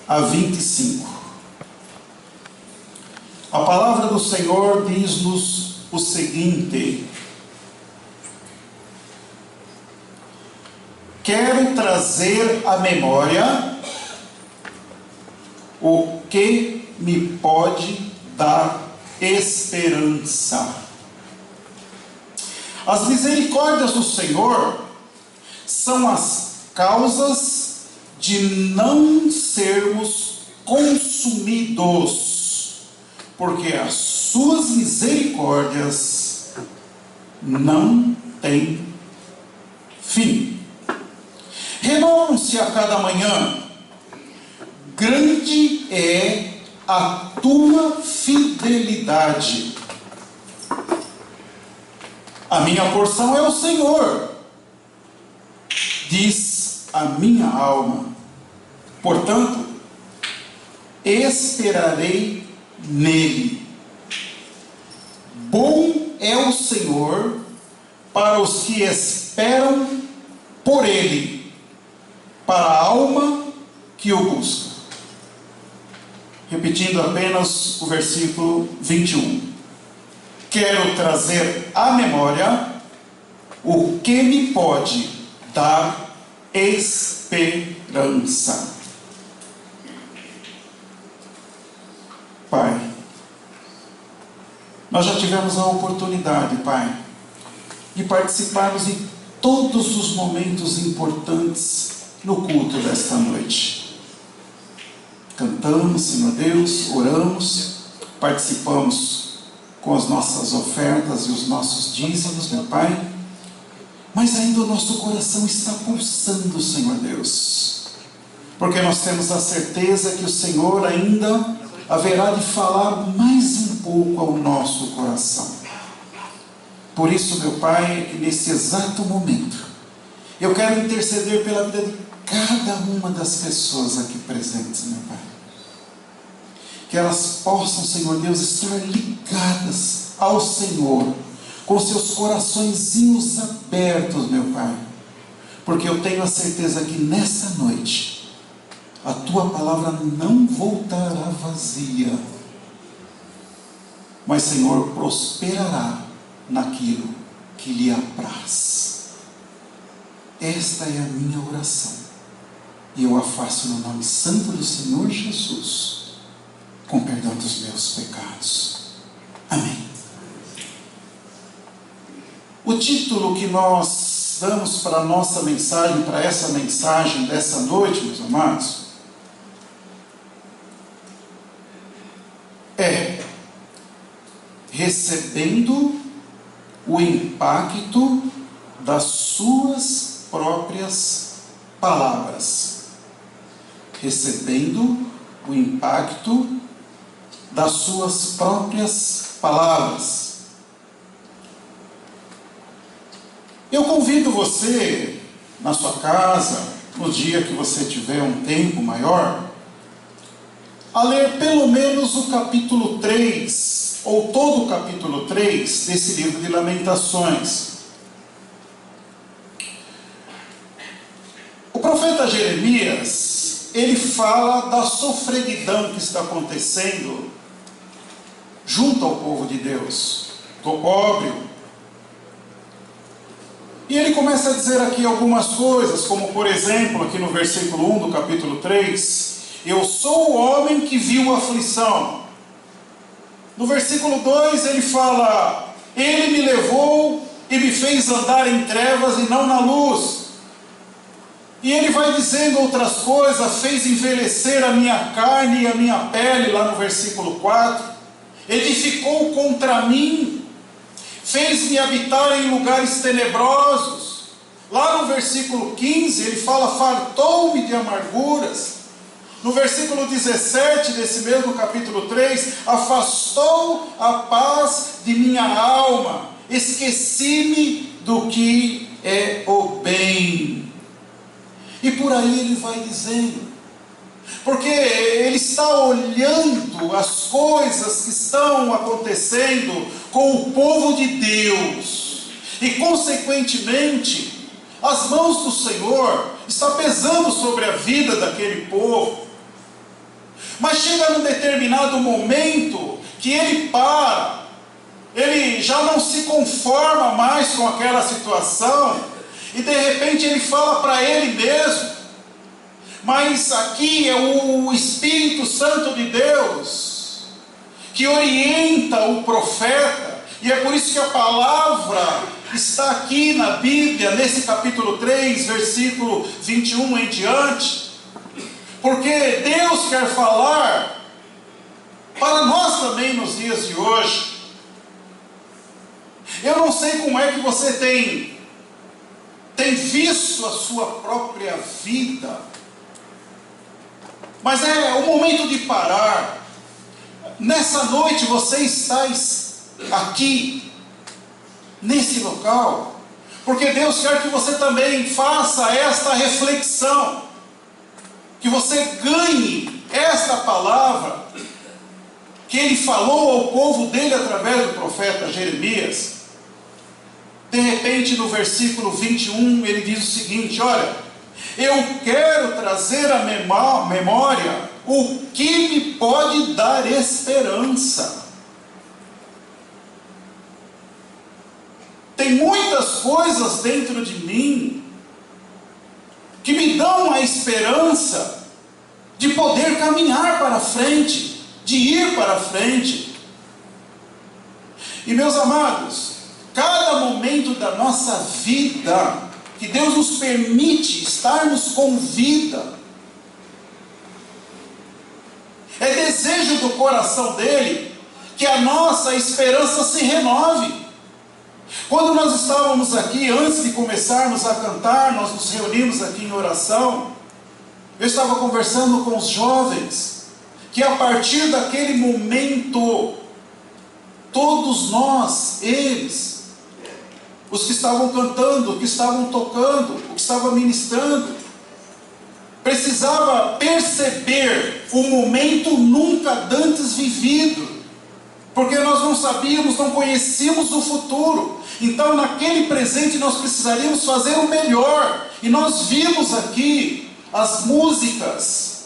a 25. A palavra do Senhor diz-nos o seguinte: quero trazer à memória o que me pode dar esperança. As misericórdias do Senhor são as causas de não sermos consumidos, porque as suas misericórdias não têm fim. Renovam-se a cada manhã, grande é a tua fidelidade. A minha porção é o Senhor, diz a minha alma. Portanto, esperarei nele. Bom é o Senhor para os que esperam por ele, para a alma que o busca. Repetindo apenas o versículo 21. Quero trazer à memória o que me pode dar esperança. Pai, nós já tivemos a oportunidade, Pai, de participarmos em todos os momentos importantes no culto desta noite. Cantamos, Senhor Deus, oramos, participamos com as nossas ofertas e os nossos dízimos, meu Pai, mas ainda o nosso coração está pulsando, Senhor Deus, porque nós temos a certeza que o Senhor ainda haverá de falar mais um pouco ao nosso coração. Por isso, meu Pai, nesse exato momento, eu quero interceder pela vida de cada uma das pessoas aqui presentes, meu Pai. Que elas possam, Senhor Deus, estar ligadas ao Senhor, com seus coraçõezinhos abertos, meu Pai. Porque eu tenho a certeza que nessa noite, a Tua palavra não voltará vazia, mas, Senhor, prosperará naquilo que lhe apraz. Esta é a minha oração, e eu a faço no nome santo do Senhor Jesus, com perdão dos meus pecados. Amém. O título que nós damos para a nossa mensagem, para essa mensagem dessa noite, meus amados, é recebendo o impacto das suas próprias palavras. Recebendo o impacto das suas próprias palavras. Eu convido você, na sua casa, no dia que você tiver um tempo maior, a ler pelo menos o capítulo 3, ou todo o capítulo 3 desse livro de Lamentações. O profeta Jeremias, ele fala da sofreguidão que está acontecendo junto ao povo de Deus, do opróbrio. E ele começa a dizer aqui algumas coisas, como por exemplo, aqui no versículo 1 do capítulo 3, eu sou o homem que viu a aflição. No versículo 2 ele fala, ele me levou e me fez andar em trevas e não na luz. E ele vai dizendo outras coisas, fez envelhecer a minha carne e a minha pele, lá no versículo 4. Edificou contra mim, fez-me habitar em lugares tenebrosos. Lá no versículo 15 ele fala, fartou-me de amarguras. No versículo 17 desse mesmo capítulo 3, afastou a paz de minha alma, esqueci-me do que é o bem. E por aí ele vai dizendo, porque ele está olhando as coisas que estão acontecendo com o povo de Deus, e consequentemente, as mãos do Senhor estão pesando sobre a vida daquele povo. chega num determinado momento que ele para, ele já não se conforma mais com aquela situação, e de repente ele fala para ele mesmo, mas aqui é o Espírito Santo de Deus que orienta o profeta, e é por isso que a palavra está aqui na Bíblia, nesse capítulo 3, versículo 21 em diante, porque Deus quer falar para nós também nos dias de hoje. Eu não sei como é que você tem visto a sua própria vida, mas é o momento de parar. Nessa noite você está aqui, nesse local, porque Deus quer que você também faça esta reflexão, que você ganhe esta palavra que Ele falou ao povo dele através do profeta Jeremias. De repente, no versículo 21, ele diz o seguinte: olha, eu quero trazer à memória o que me pode dar esperança. Tem muitas coisas dentro de mim que me dão a esperança de poder caminhar para frente, de ir para frente. E meus amados, cada momento da nossa vida que Deus nos permite estarmos com vida, é desejo do coração dele que a nossa esperança se renove. Quando nós estávamos aqui, antes de começarmos a cantar, nós nos reunimos aqui em oração, eu estava conversando com os jovens, que a partir daquele momento, todos nós, eles, os que estavam cantando, os que estavam tocando, os que estavam ministrando, precisava perceber o momento nunca antes vivido, porque nós não sabíamos, não conhecíamos o futuro. Então naquele presente nós precisaríamos fazer o melhor, e nós vimos aqui as músicas,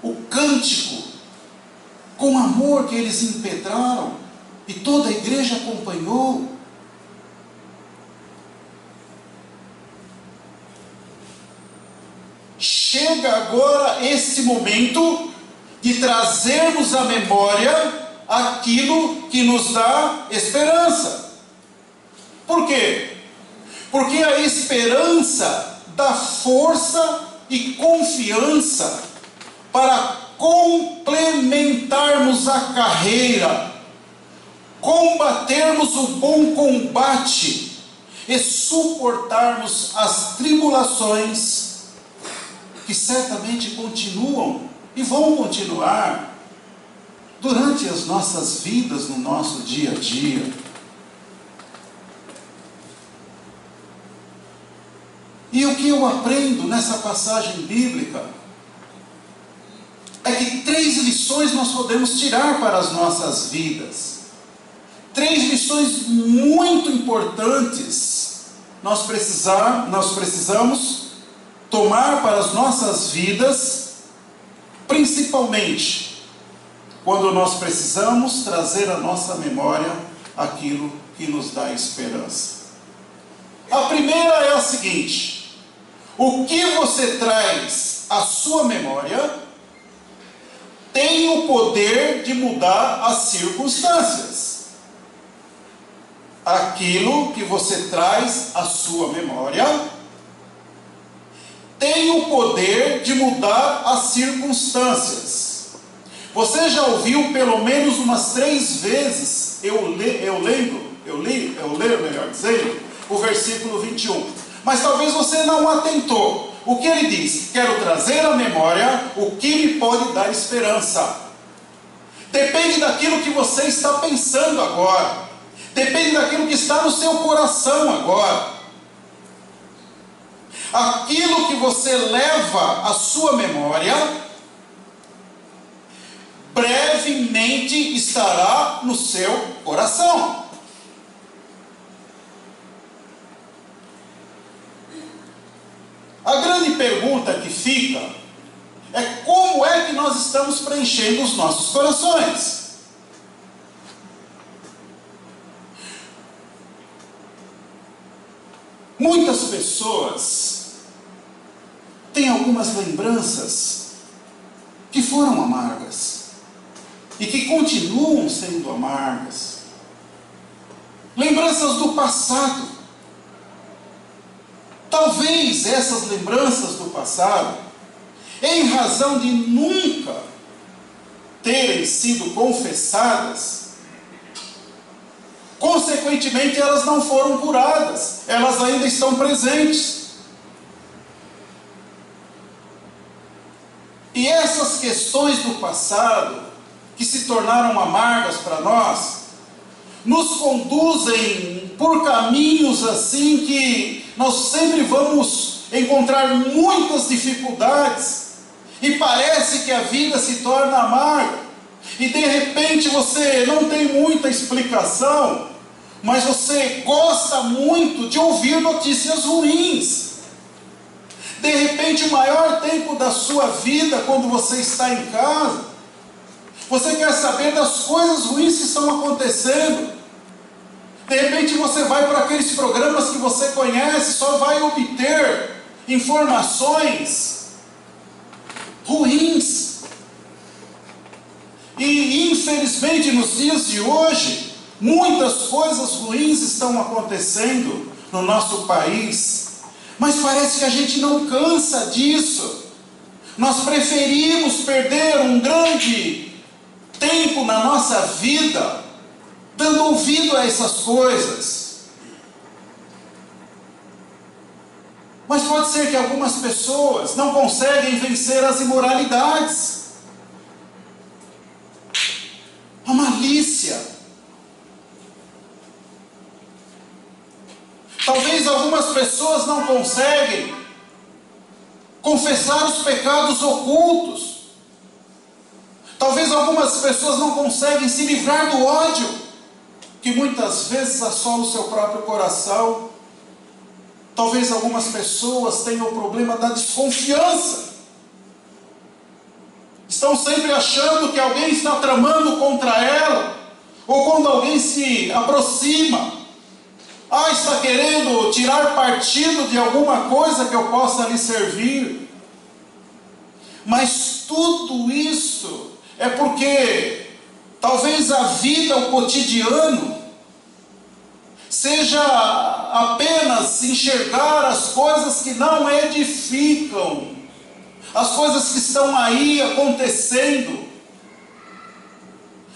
o cântico, com amor que eles impetraram, e toda a igreja acompanhou. Chega agora esse momento de trazermos à memória aquilo que nos dá esperança. Por quê? Porque a esperança dá força e confiança para complementarmos a carreira, combatermos o bom combate e suportarmos as tribulações que certamente continuam e vão continuar durante as nossas vidas, no nosso dia a dia. E o que eu aprendo nessa passagem bíblica é que 3 lições nós podemos tirar para as nossas vidas. 3 lições muito importantes nós precisamos tomar para as nossas vidas, principalmente quando nós precisamos trazer à nossa memória aquilo que nos dá esperança. A primeira é a seguinte: o que você traz à sua memória tem o poder de mudar as circunstâncias. Aquilo que você traz à sua memória tem o poder de mudar as circunstâncias. Você já ouviu pelo menos umas 3 vezes, eu li, melhor dizendo, o versículo 21. Mas talvez você não atentou. O que ele diz? Quero trazer à memória o que me pode dar esperança. Depende daquilo que você está pensando agora. Depende daquilo que está no seu coração agora. Aquilo que você leva à sua memória, brevemente estará no seu coração. A grande pergunta que fica é: como é que nós nós estamos preenchendo os nossos corações. Muitas pessoas têm algumas lembranças que foram amargas e que continuam sendo amargas. Lembranças do passado. Talvez essas lembranças do passado, em razão de nunca terem sido confessadas, consequentemente elas não foram curadas, elas ainda estão presentes. E essas questões do passado, que se tornaram amargas para nós, nos conduzem por caminhos assim que nós sempre vamos encontrar muitas dificuldades, e parece que a vida se torna amarga. E de repente você não tem muita explicação, mas você gosta muito de ouvir notícias ruins. De repente, o maior tempo da sua vida, quando você está em casa, você quer saber das coisas ruins que estão acontecendo. De repente você vai para aqueles programas que você conhece, só vai obter informações ruins. E infelizmente nos dias de hoje, muitas coisas ruins estão acontecendo no nosso país, mas parece que a gente não cansa disso. Nós preferimos perder um grande tempo na nossa vida dando ouvido a essas coisas. Mas pode ser que algumas pessoas não conseguem vencer as imoralidades, a malícia. Talvez algumas pessoas não conseguem confessar os pecados ocultos. Talvez algumas pessoas não conseguem se livrar do ódio, que muitas vezes assola o seu próprio coração. Talvez algumas pessoas tenham o problema da desconfiança. Estão sempre achando que alguém está tramando contra ela, ou quando alguém se aproxima, está querendo tirar partido de alguma coisa que eu possa lhe servir. Mas tudo isso é porque talvez a vida, o cotidiano, seja apenas enxergar as coisas que não edificam, as coisas que estão aí acontecendo.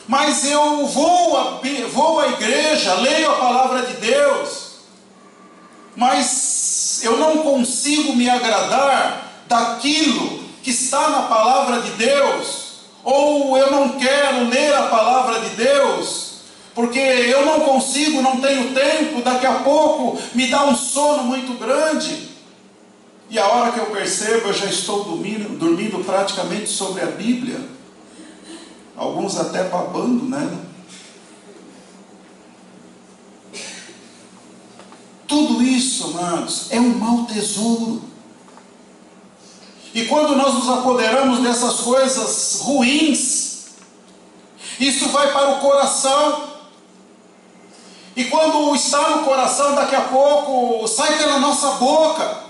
Mas eu vou à igreja, leio a palavra de Deus, mas eu não consigo me agradar daquilo que está na palavra de Deus, ou eu não quero ler a palavra de Deus, porque eu não consigo, não tenho tempo, daqui a pouco me dá um sono muito grande, e a hora que eu percebo, eu já estou dormindo praticamente sobre a Bíblia, alguns até babando, né? Tudo isso, amados, é um mau tesouro. E quando nós nos apoderamos dessas coisas ruins, isso vai para o coração. E quando está no coração, daqui a pouco sai pela nossa boca.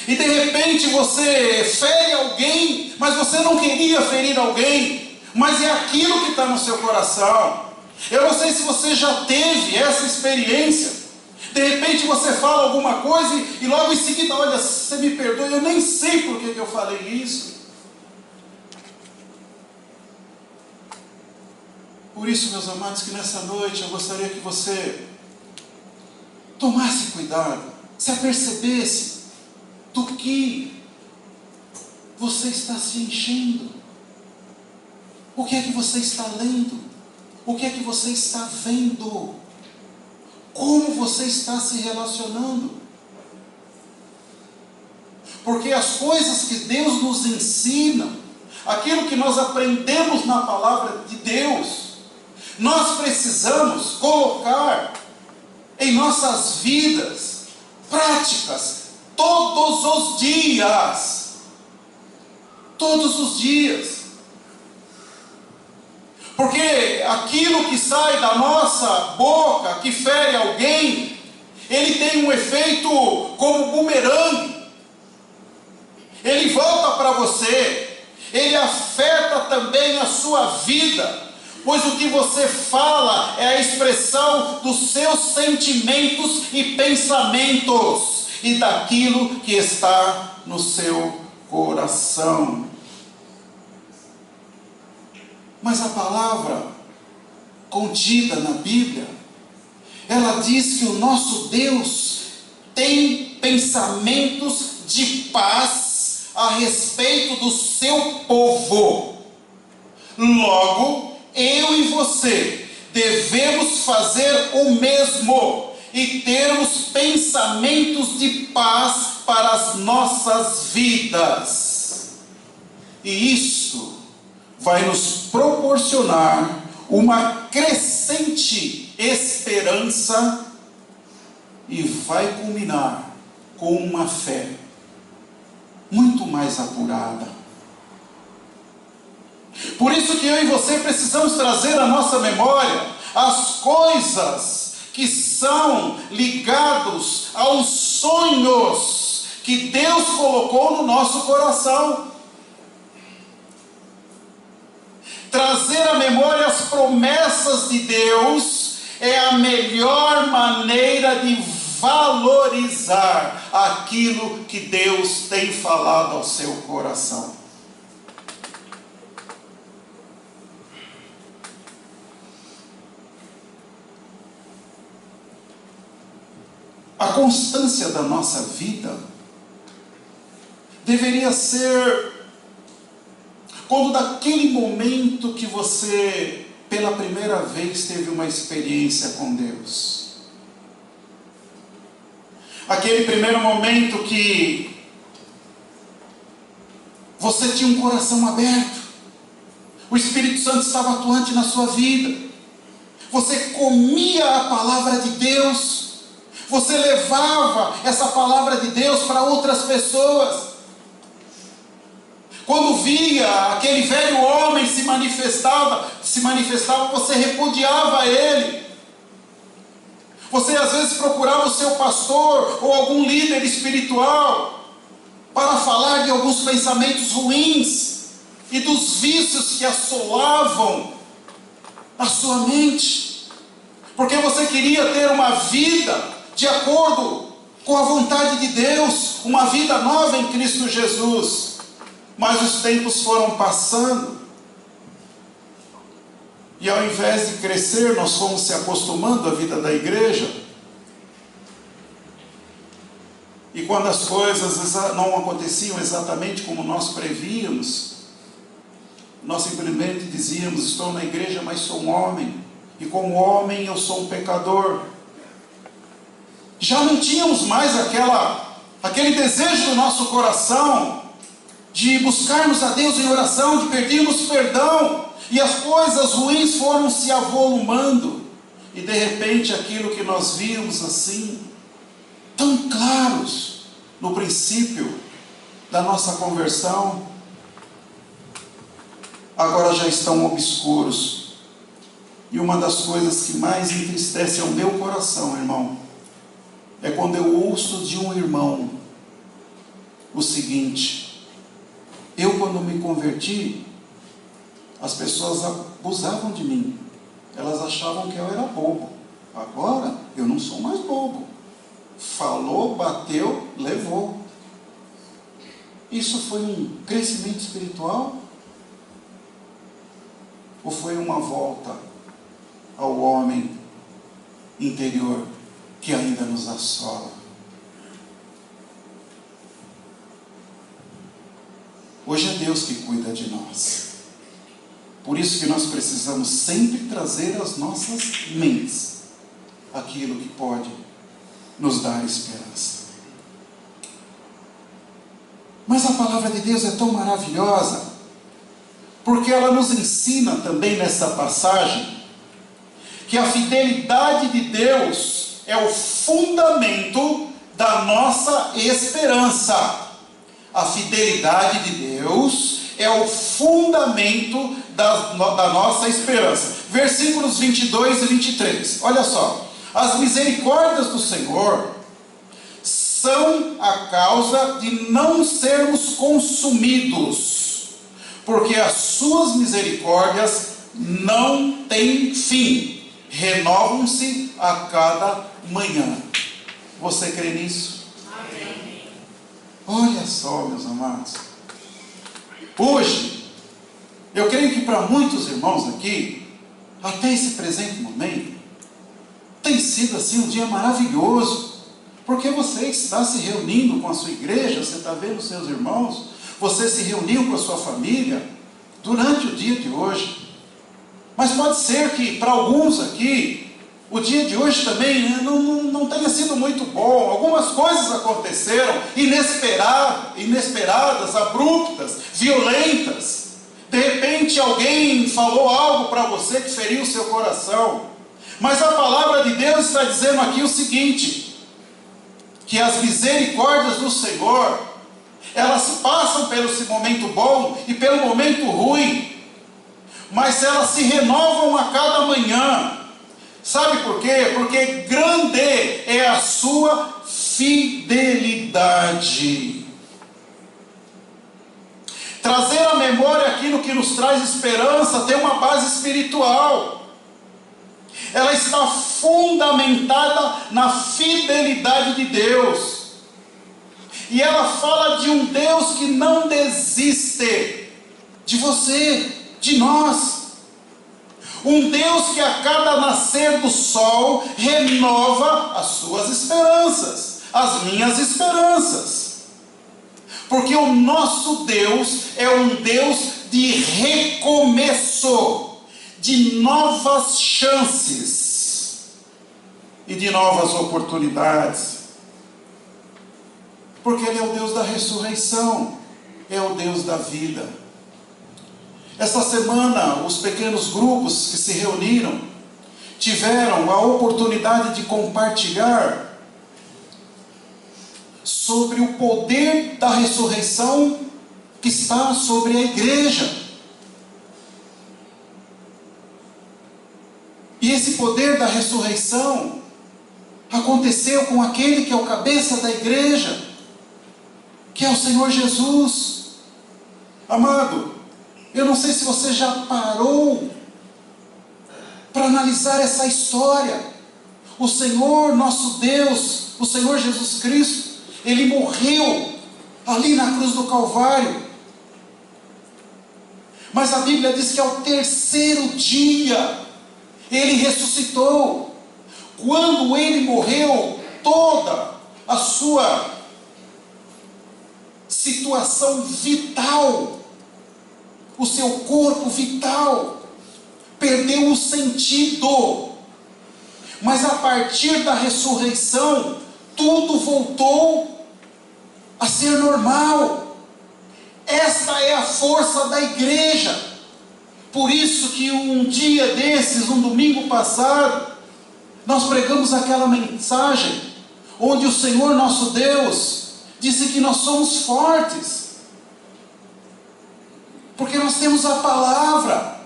E de repente você fere alguém, mas você não queria ferir alguém, mas é aquilo que está no seu coração. Eu não sei se você já teve essa experiência. De repente você fala alguma coisa e logo em seguida, olha, você me perdoa, eu nem sei por que eu falei isso. Por isso, meus amados, que nessa noite eu gostaria que você tomasse cuidado, se apercebesse do que você está se enchendo. O que é que você está lendo? O que é que você está vendo? Como você está se relacionando? Porque as coisas que Deus nos ensina, aquilo que nós aprendemos na palavra de Deus, nós precisamos colocar em nossas vidas práticas todos os dias. Todos os dias. Porque aquilo que sai da nossa boca, que fere alguém, ele tem um efeito como bumerangue. Ele volta para você, ele afeta também a sua vida, pois o que você fala é a expressão dos seus sentimentos e pensamentos, e daquilo que está no seu coração. Mas a palavra contida na Bíblia, ela diz que o nosso Deus tem pensamentos de paz a respeito do seu povo. Logo, eu e você devemos fazer o mesmo e termos pensamentos de paz para as nossas vidas. E isso vai nos proporcionar uma crescente esperança e vai culminar com uma fé muito mais apurada. Por isso que eu e você precisamos trazer à nossa memória as coisas que são ligados aos sonhos que Deus colocou no nosso coração. Trazer à memória as promessas de Deus é a melhor maneira de valorizar aquilo que Deus tem falado ao seu coração. A constância da nossa vida deveria ser quando daquele momento que você pela primeira vez teve uma experiência com Deus. Aquele primeiro momento que você tinha um coração aberto, o Espírito Santo estava atuante na sua vida, você comia a palavra de Deus, você levava essa palavra de Deus para outras pessoas. Quando via aquele velho homem se manifestava, você repudiava ele. Você às vezes procurava o seu pastor ou algum líder espiritual para falar de alguns pensamentos ruins e dos vícios que assolavam a sua mente, porque você queria ter uma vida de acordo com a vontade de Deus, uma vida nova em Cristo Jesus. Mas os tempos foram passando, e ao invés de crescer, nós fomos se acostumando à vida da igreja. E quando as coisas não aconteciam exatamente como nós prevíamos, nós simplesmente dizíamos: estou na igreja, mas sou um homem, e como homem eu sou um pecador. Já não tínhamos mais aquele desejo do nosso coração de buscarmos a Deus em oração, de pedirmos perdão, e as coisas ruins foram se avolumando, e de repente aquilo que nós víamos assim, tão claros no princípio da nossa conversão, agora já estão obscuros. E uma das coisas que mais entristece ao meu coração, irmão, é quando eu ouço de um irmão o seguinte: eu, quando me converti, as pessoas abusavam de mim, elas achavam que eu era bobo. Agora eu não sou mais bobo. Falou, bateu, levou. Isso foi um crescimento espiritual? Ou foi uma volta ao homem interior que ainda nos assola? Hoje é Deus que cuida de nós. Por isso que nós precisamos sempre trazer às nossas mentes aquilo que pode nos dar esperança. Mas a palavra de Deus é tão maravilhosa, porque ela nos ensina também nessa passagem que a fidelidade de Deus é o fundamento da nossa esperança. A fidelidade de Deus é o fundamento da nossa esperança. Versículos 22 e 23. Olha só. As misericórdias do Senhor são a causa de não sermos consumidos, porque as suas misericórdias não têm fim, renovam-se a cada manhã. Você crê nisso? Amém. Olha só, meus amados. Hoje, eu creio que para muitos irmãos aqui, até esse presente momento, tem sido assim um dia maravilhoso, porque você está se reunindo com a sua igreja, você está vendo os seus irmãos, você se reuniu com a sua família durante o dia de hoje. Mas pode ser que para alguns aqui, o dia de hoje também não tenha sido muito bom. Algumas coisas aconteceram, inesperadas, abruptas, violentas. De repente alguém falou algo para você que feriu o seu coração. Mas a palavra de Deus está dizendo aqui o seguinte, que as misericórdias do Senhor, elas passam pelo esse momento bom e pelo momento ruim, mas elas se renovam a cada manhã. Sabe por quê? Porque grande é a sua fidelidade. Trazer à memória aquilo que nos traz esperança tem uma base espiritual. Ela está fundamentada na fidelidade de Deus. E ela fala de um Deus que não desiste de você, de nós. Um Deus que a cada nascer do sol renova as suas esperanças, as minhas esperanças. Porque o nosso Deus é um Deus de recomeço, de novas chances e de novas oportunidades. Porque Ele é o Deus da ressurreição, é o Deus da vida. Esta semana, os pequenos grupos que se reuniram tiveram a oportunidade de compartilhar sobre o poder da ressurreição que está sobre a igreja. E esse poder da ressurreição aconteceu com aquele que é o cabeça da igreja, que é o Senhor Jesus. Amado, eu não sei se você já parou para analisar essa história. O Senhor nosso Deus, o Senhor Jesus Cristo, Ele morreu ali na cruz do Calvário. Mas a Bíblia diz que ao terceiro dia Ele ressuscitou. Quando Ele morreu, toda a sua situação vital, o seu corpo vital, perdeu o sentido. Mas a partir da ressurreição, tudo voltou a ser normal. Esta é a força da igreja. Por isso que um dia desses, um domingo passado, nós pregamos aquela mensagem, onde o Senhor nosso Deus disse que nós somos fortes, porque nós temos a palavra,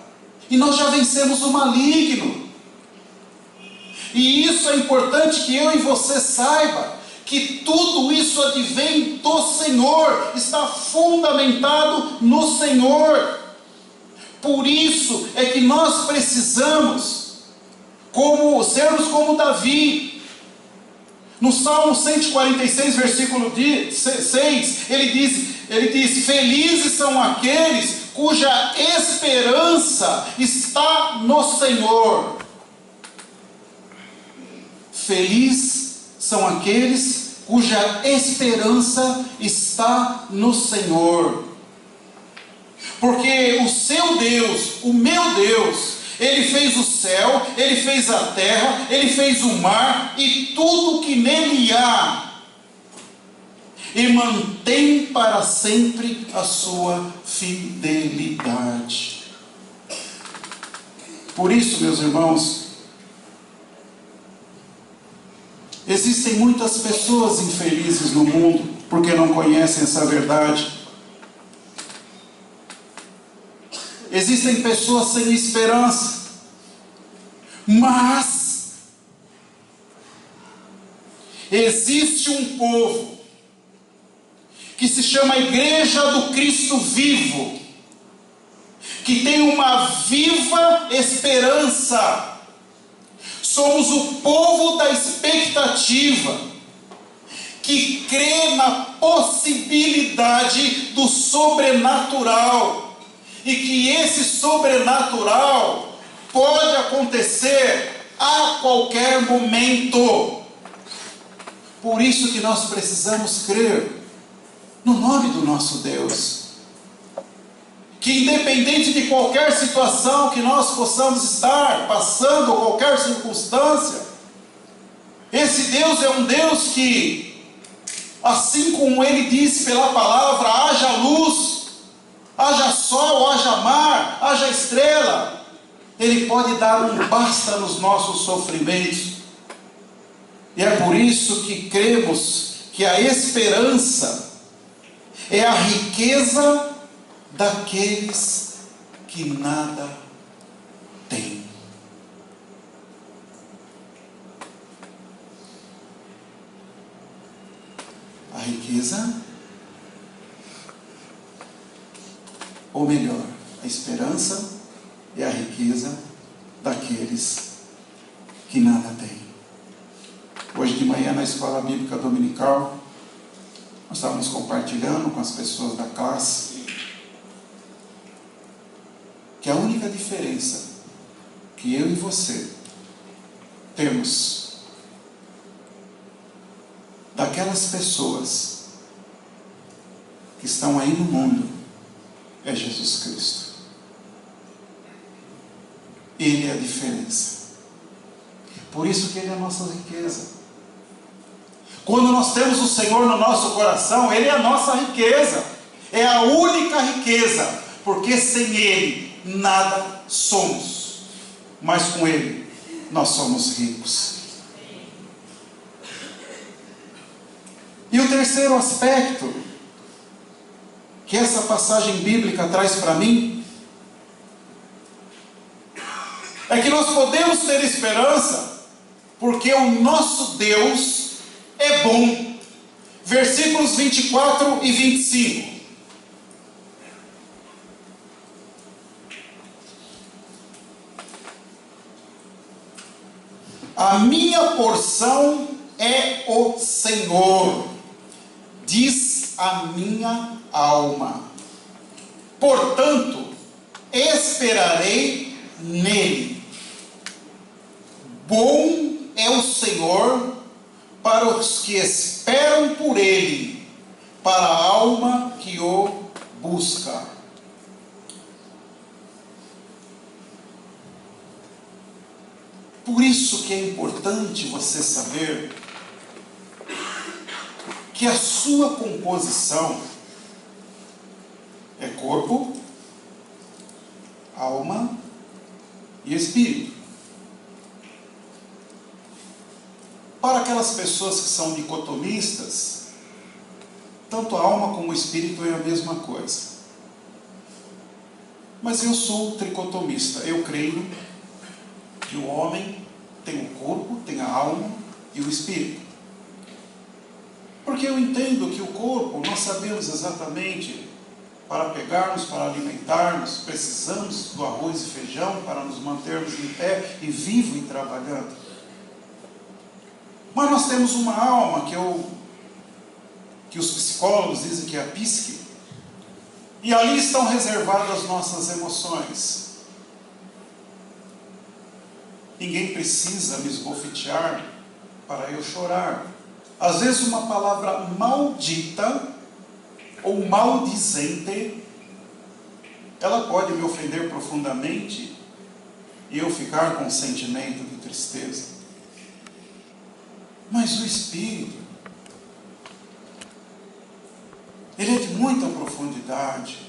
e nós já vencemos o maligno. E isso é importante que eu e você saiba, que tudo isso advém do Senhor, está fundamentado no Senhor. Por isso é que nós precisamos sermos como Davi. No Salmo 146, versículo 6, ele diz: felizes são aqueles cuja esperança está no Senhor. Felizes são aqueles cuja esperança está no Senhor. Porque o seu Deus, o meu Deus, Ele fez o céu, Ele fez a terra, Ele fez o mar e tudo que nele há, e mantém para sempre a sua fidelidade. Por isso, meus irmãos, existem muitas pessoas infelizes no mundo, porque não conhecem essa verdade. existem pessoas sem esperança, mas existe um povo que se chama Igreja do Cristo Vivo, que tem uma viva esperança. Somos o povo da expectativa, que crê na possibilidade do sobrenatural, e que esse sobrenatural pode acontecer a qualquer momento. Por isso que nós precisamos crer no nome do nosso Deus, que independente de qualquer situação que nós possamos estar passando, ou qualquer circunstância, esse Deus é um Deus que, assim como Ele disse pela palavra, haja luz, haja sol, haja mar, haja estrela, Ele pode dar um basta nos nossos sofrimentos. E é por isso que cremos que a esperança é a riqueza daqueles que nada têm. A riqueza, ou melhor, a esperança é a riqueza daqueles que nada têm. Hoje de manhã na escola bíblica dominical, nós estávamos compartilhando com as pessoas da classe que a única diferença que eu e você temos daquelas pessoas que estão aí no mundo é Jesus Cristo. Ele é a diferença. Por isso que Ele é a nossa riqueza. Quando nós temos o Senhor no nosso coração, Ele é a nossa riqueza. É a única riqueza, porque sem Ele nada somos, mas com Ele nós somos ricos. E o terceiro aspecto que essa passagem bíblica traz para mim é que nós podemos ter esperança porque o nosso Deus é bom. Versículos 24 e 25. A minha porção é o Senhor, diz a minha alma. Portanto, esperarei nele. Bom é o Senhor para os que esperam por Ele, para a alma que o busca. Por isso que é importante você saber que a sua composição é corpo, alma e espírito. Para aquelas pessoas que são dicotomistas, tanto a alma como o espírito é a mesma coisa. Mas eu sou tricotomista. Eu creio que o homem tem o corpo, tem a alma e o espírito. Porque eu entendo que o corpo, nós sabemos exatamente, para pegarmos, para alimentarmos, precisamos do arroz e feijão para nos mantermos em pé e vivo e trabalhando. Mas nós temos uma alma que os psicólogos dizem que é a psique, e ali estão reservadas nossas emoções. Ninguém precisa me esbofetear para eu chorar. Às vezes uma palavra maldita ou maldizente, ela pode me ofender profundamente e eu ficar com um sentimento de tristeza. Mas o Espírito, ele é de muita profundidade.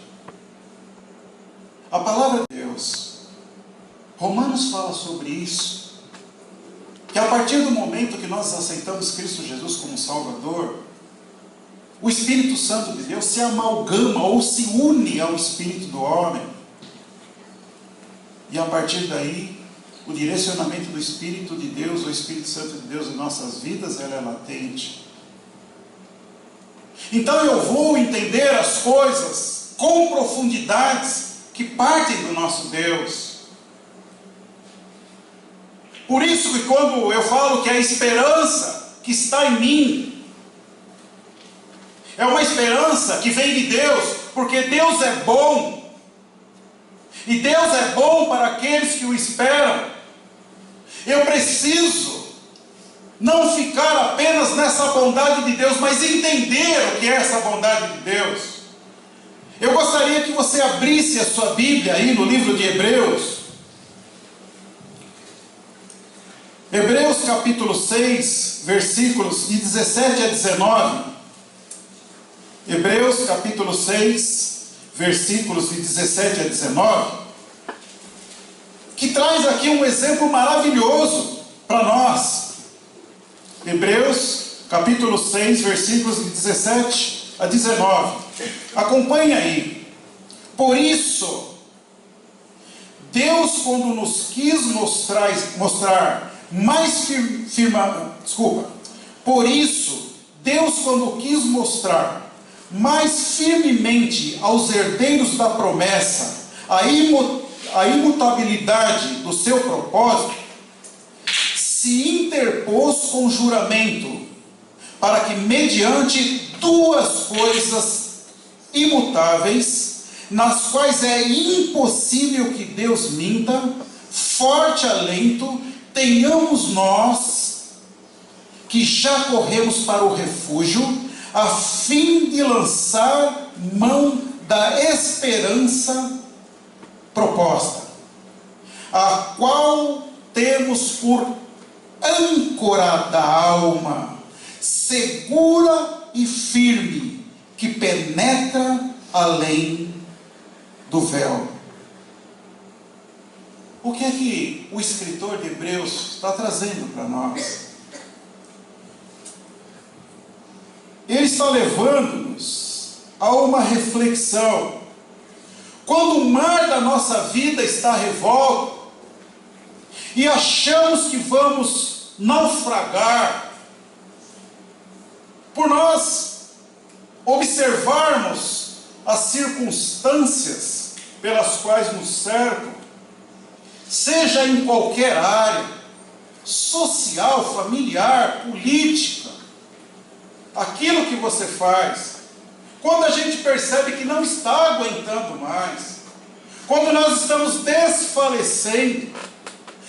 A palavra de Deus, Romanos fala sobre isso, que a partir do momento que nós aceitamos Cristo Jesus como Salvador, o Espírito Santo de Deus se amalgama ou se une ao Espírito do homem. E a partir daí, o direcionamento do Espírito de Deus, o Espírito Santo de Deus em nossas vidas, ela é latente. Então eu vou entender as coisas com profundidades que partem do nosso Deus. Por isso que quando eu falo que a esperança que está em mim é uma esperança que vem de Deus, porque Deus é bom, e Deus é bom para aqueles que o esperam. Eu preciso não ficar apenas nessa bondade de Deus, mas entender o que é essa bondade de Deus. Eu gostaria que você abrisse a sua Bíblia aí no livro de Hebreus. Hebreus capítulo 6, versículos de 17 a 19. Hebreus capítulo 6, versículos de 17 a 19, que traz aqui um exemplo maravilhoso para nós. Hebreus capítulo 6, versículos de 17 a 19. Acompanhe aí. Por isso, Deus, quando nos quis mostrar mais Por isso, Deus, quando quis mostrar mais firmemente aos herdeiros da promessa a imutabilidade do seu propósito, se interpôs com juramento, para que mediante duas coisas imutáveis, nas quais é impossível que Deus minta, forte alento tenhamos nós, que já corremos para o refúgio, a fim de lançar mão da esperança proposta, a qual temos por âncora da alma, segura e firme, que penetra além do véu. O que é que o escritor de Hebreus está trazendo para nós? Ele está levando-nos a uma reflexão. Quando o mar da nossa vida está revolto e achamos que vamos naufragar, por nós observarmos as circunstâncias pelas quais nos cercam, seja em qualquer área, social, familiar, política, aquilo que você faz, quando a gente percebe que não está aguentando mais, quando nós estamos desfalecendo,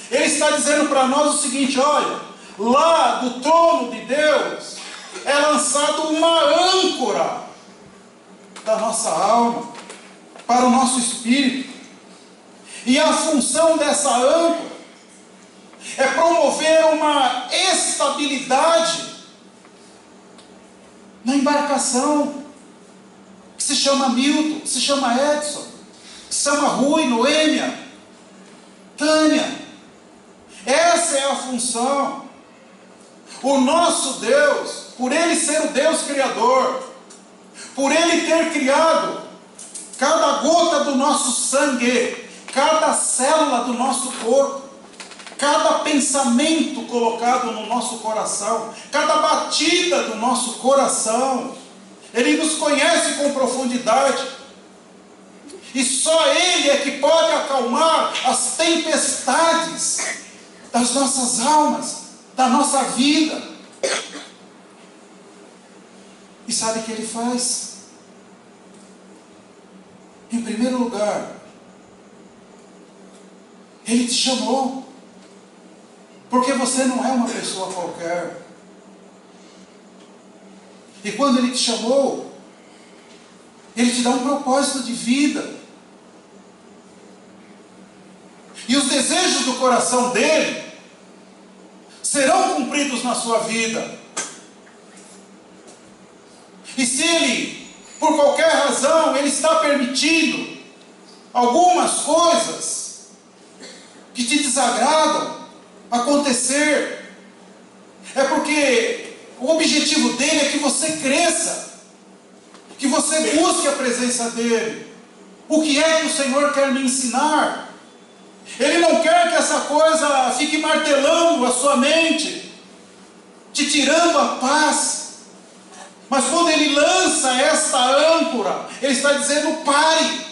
Ele está dizendo para nós o seguinte: olha, lá do trono de Deus é lançado uma âncora da nossa alma para o nosso espírito, e a função dessa âncora é promover uma estabilidade na embarcação, que se chama Milton, que se chama Edson, que se chama Rui, Noêmia, Tânia. Essa é a função. O nosso Deus, por Ele ser o Deus Criador, por Ele ter criado cada gota do nosso sangue, cada célula do nosso corpo, cada pensamento colocado no nosso coração, cada batida do nosso coração, Ele nos conhece com profundidade, e só Ele é que pode acalmar as tempestades das nossas almas, da nossa vida. E sabe o que Ele faz? Em primeiro lugar, Ele te chamou, porque você não é uma pessoa qualquer. E quando Ele te chamou, Ele te dá um propósito de vida. E os desejos do coração dEle serão cumpridos na sua vida. E se Ele, por qualquer razão, Ele está permitindo algumas coisas que te desagradam acontecer, é porque o objetivo dele é que você cresça, que você busque a presença dele. O que é que o Senhor quer me ensinar? Ele não quer que essa coisa fique martelando a sua mente, te tirando a paz. Mas quando Ele lança esta âncora, Ele está dizendo: pare.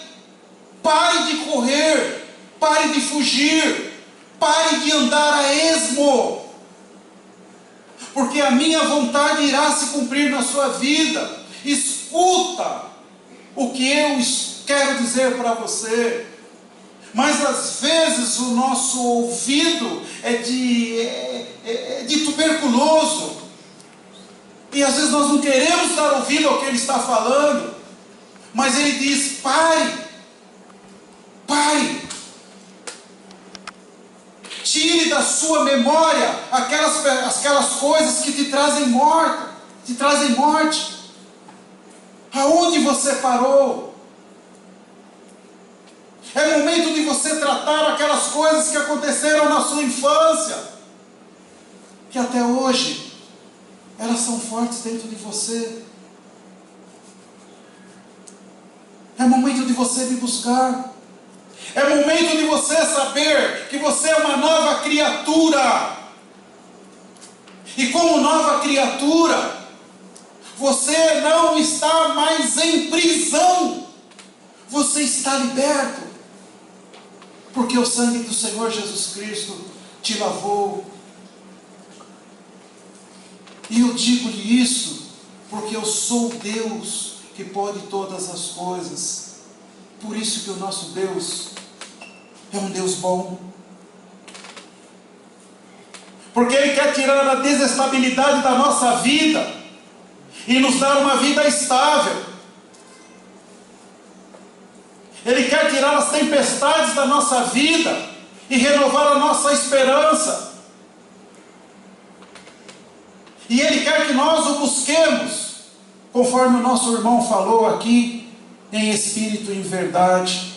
Pare de correr, pare de fugir, pare de andar a esmo, porque a minha vontade irá se cumprir na sua vida. Escuta o que eu quero dizer para você. Mas às vezes o nosso ouvido é de tuberculoso, e às vezes nós não queremos dar ouvido ao que Ele está falando. Mas Ele diz: pare. Pare, tire da sua memória aquelas coisas que te trazem morte. Aonde você parou? É momento de você tratar aquelas coisas que aconteceram na sua infância, que até hoje elas são fortes dentro de você. É momento de você me buscar. É momento de você saber que você é uma nova criatura. E como nova criatura, você não está mais em prisão. Você está liberto. Porque o sangue do Senhor Jesus Cristo te lavou. E eu digo-lhe isso porque eu sou Deus que pode todas as coisas. Por isso que o nosso Deus é um Deus bom. Porque Ele quer tirar a desestabilidade da nossa vida e nos dar uma vida estável. Ele quer tirar as tempestades da nossa vida e renovar a nossa esperança. E Ele quer que nós o busquemos, conforme o nosso irmão falou aqui, em espírito e em verdade.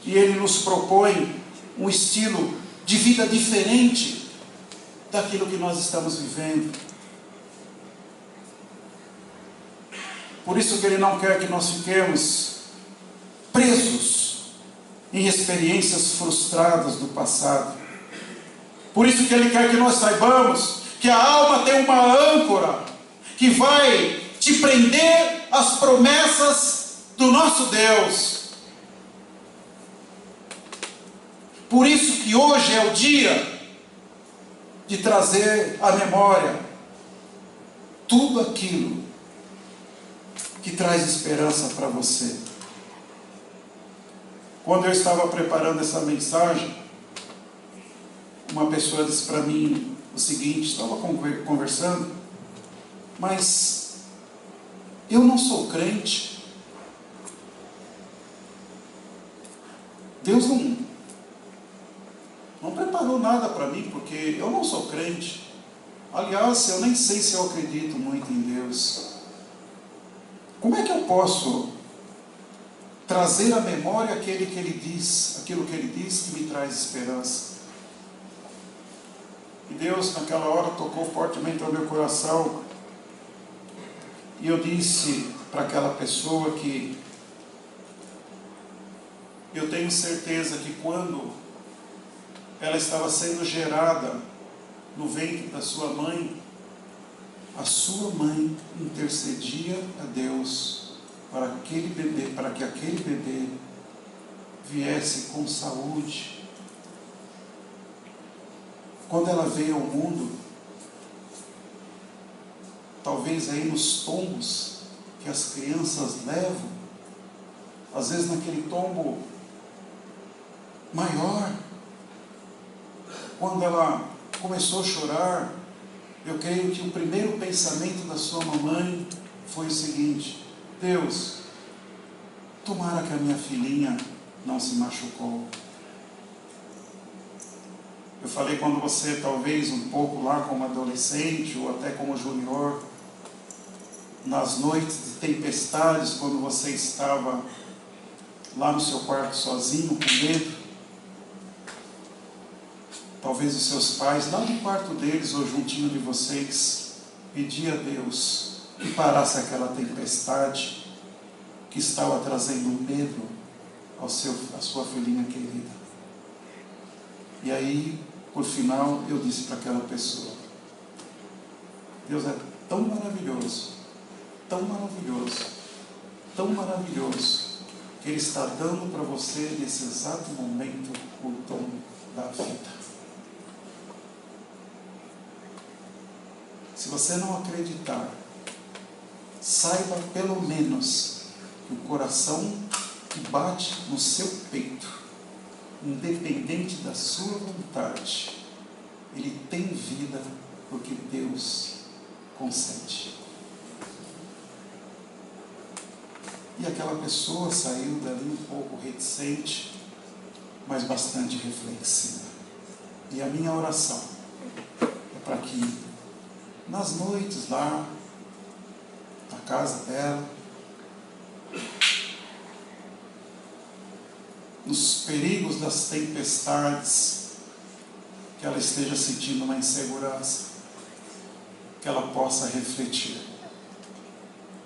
E Ele nos propõe um estilo de vida diferente daquilo que nós estamos vivendo. Por isso que Ele não quer que nós fiquemos presos em experiências frustradas do passado. Por isso que Ele quer que nós saibamos que a alma tem uma âncora que vai te prender às promessas do nosso Deus. Por isso que hoje é o dia de trazer à memória tudo aquilo que traz esperança para você. Quando eu estava preparando essa mensagem, uma pessoa disse para mim o seguinte: estava conversando, mas eu não sou crente. Deus não preparou nada para mim, porque eu não sou crente. Aliás, eu nem sei se eu acredito muito em Deus. Como é que eu posso trazer à memória aquilo que Ele diz que me traz esperança? E Deus naquela hora tocou fortemente ao meu coração, e eu disse para aquela pessoa que eu tenho certeza que quando ela estava sendo gerada no ventre da sua mãe, a sua mãe intercedia a Deus para que aquele bebê viesse com saúde. Quando ela veio ao mundo, talvez aí nos tombos que as crianças levam, às vezes naquele tombo maior, quando ela começou a chorar, eu creio que o primeiro pensamento da sua mamãe foi o seguinte: Deus, tomara que a minha filhinha não se machucou. Eu falei, quando você talvez um pouco lá como adolescente ou até como junior, nas noites de tempestades, quando você estava lá no seu quarto sozinho, com medo, talvez os seus pais, lá no quarto deles ou juntinho de vocês, pediam a Deus que parasse aquela tempestade que estava trazendo medo à sua filhinha querida. E aí, por final, eu disse para aquela pessoa: Deus é tão maravilhoso, tão maravilhoso, tão maravilhoso, que Ele está dando para você, nesse exato momento, o dom da vida. Se você não acreditar, saiba pelo menos que o coração que bate no seu peito, independente da sua vontade, ele tem vida porque Deus concede. E aquela pessoa saiu dali um pouco reticente, mas bastante reflexiva. E a minha oração é para que nas noites lá, na casa dela, nos perigos das tempestades, que ela esteja sentindo uma insegurança, que ela possa refletir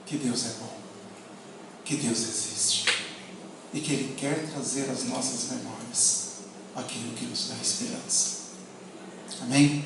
que Deus é bom, que Deus existe e que Ele quer trazer às nossas memórias aquilo que nos dá esperança. Amém?